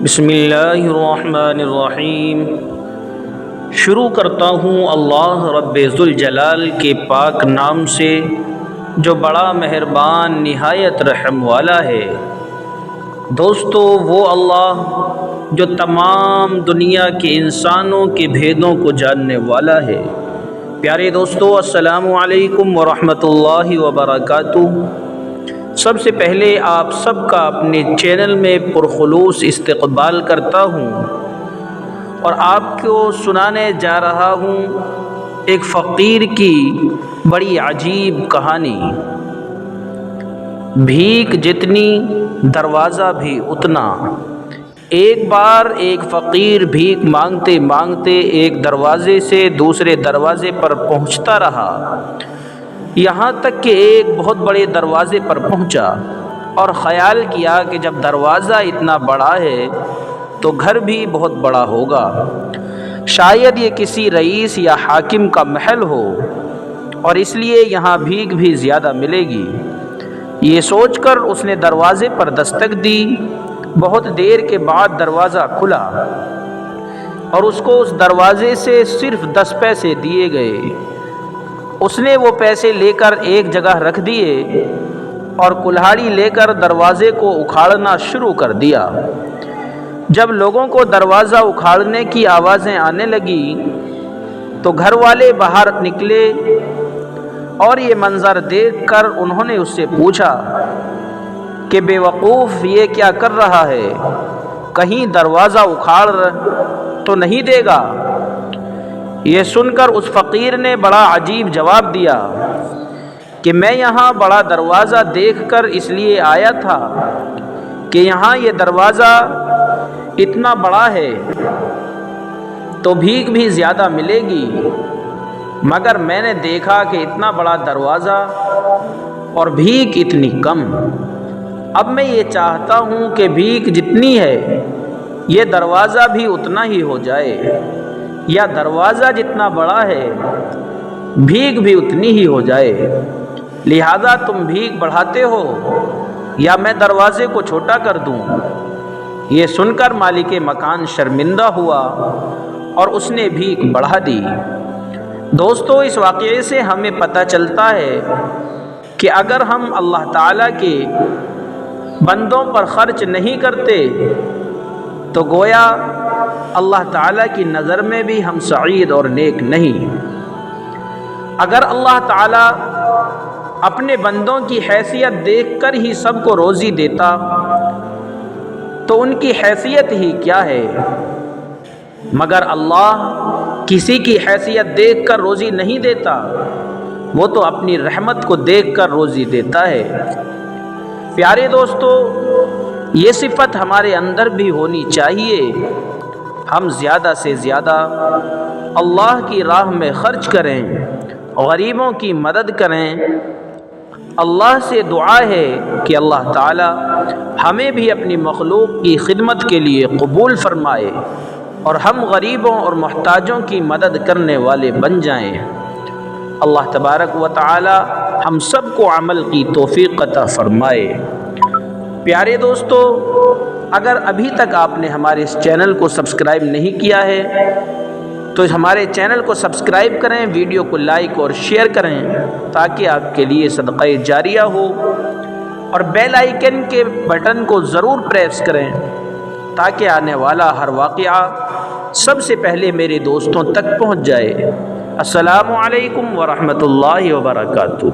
بسم اللہ الرحمن الرحیم۔ شروع کرتا ہوں اللہ رب ذوالجلال کے پاک نام سے جو بڑا مہربان نہایت رحم والا ہے۔ دوستو، وہ اللہ جو تمام دنیا کے انسانوں کے بھیدوں کو جاننے والا ہے۔ پیارے دوستو، السلام علیکم ورحمۃ اللہ وبرکاتہ۔ سب سے پہلے آپ سب کا اپنے چینل میں پرخلوص استقبال کرتا ہوں اور آپ کو سنانے جا رہا ہوں ایک فقیر کی بڑی عجیب کہانی۔ بھیک جتنی دروازہ بھی اتنا۔ ایک بار ایک فقیر بھیک مانگتے مانگتے ایک دروازے سے دوسرے دروازے پر پہنچتا رہا، یہاں تک کہ ایک بہت بڑے دروازے پر پہنچا اور خیال کیا کہ جب دروازہ اتنا بڑا ہے تو گھر بھی بہت بڑا ہوگا، شاید یہ کسی رئیس یا حاکم کا محل ہو اور اس لیے یہاں بھیک بھی زیادہ ملے گی۔ یہ سوچ کر اس نے دروازے پر دستک دی۔ بہت دیر کے بعد دروازہ کھلا اور اس کو اس دروازے سے صرف 10 پیسے دیے گئے۔ اس نے وہ پیسے لے کر ایک جگہ رکھ دیے اور کلہاڑی لے کر دروازے کو اکھاڑنا شروع کر دیا۔ جب لوگوں کو دروازہ اکھاڑنے کی آوازیں آنے لگی تو گھر والے باہر نکلے اور یہ منظر دیکھ کر انہوں نے اس سے پوچھا کہ بے وقوف، یہ کیا کر رہا ہے؟ کہیں دروازہ اکھاڑ تو نہیں دے گا؟ یہ سن کر اس فقیر نے بڑا عجیب جواب دیا کہ میں یہاں بڑا دروازہ دیکھ کر اس لیے آیا تھا کہ یہاں یہ دروازہ اتنا بڑا ہے تو بھیک بھی زیادہ ملے گی، مگر میں نے دیکھا کہ اتنا بڑا دروازہ اور بھیک اتنی کم۔ اب میں یہ چاہتا ہوں کہ بھیک جتنی ہے یہ دروازہ بھی اتنا ہی ہو جائے، یا دروازہ جتنا بڑا ہے بھیک بھی اتنی ہی ہو جائے۔ لہذا تم بھیک بڑھاتے ہو یا میں دروازے کو چھوٹا کر دوں؟ یہ سن کر مالک مکان شرمندہ ہوا اور اس نے بھیک بڑھا دی۔ دوستو، اس واقعے سے ہمیں پتہ چلتا ہے کہ اگر ہم اللہ تعالیٰ کے بندوں پر خرچ نہیں کرتے تو گویا اللہ تعالیٰ کی نظر میں بھی ہم سعید اور نیک نہیں۔ اگر اللہ تعالیٰ اپنے بندوں کی حیثیت دیکھ کر ہی سب کو روزی دیتا تو ان کی حیثیت ہی کیا ہے؟ مگر اللہ کسی کی حیثیت دیکھ کر روزی نہیں دیتا، وہ تو اپنی رحمت کو دیکھ کر روزی دیتا ہے۔ پیارے دوستو، یہ صفت ہمارے اندر بھی ہونی چاہیے۔ ہم زیادہ سے زیادہ اللہ کی راہ میں خرچ کریں، غریبوں کی مدد کریں۔ اللہ سے دعا ہے کہ اللہ تعالی ہمیں بھی اپنی مخلوق کی خدمت کے لیے قبول فرمائے اور ہم غریبوں اور محتاجوں کی مدد کرنے والے بن جائیں۔ اللہ تبارک و تعالی ہم سب کو عمل کی توفیق عطا فرمائے۔ پیارے دوستو، اگر ابھی تک آپ نے ہمارے اس چینل کو سبسکرائب نہیں کیا ہے تو ہمارے چینل کو سبسکرائب کریں، ویڈیو کو لائک اور شیئر کریں تاکہ آپ کے لیے صدقہ جاریہ ہو، اور بیل آئیکن کے بٹن کو ضرور پریس کریں تاکہ آنے والا ہر واقعہ سب سے پہلے میرے دوستوں تک پہنچ جائے۔ السلام علیکم ورحمۃ اللہ وبرکاتہ۔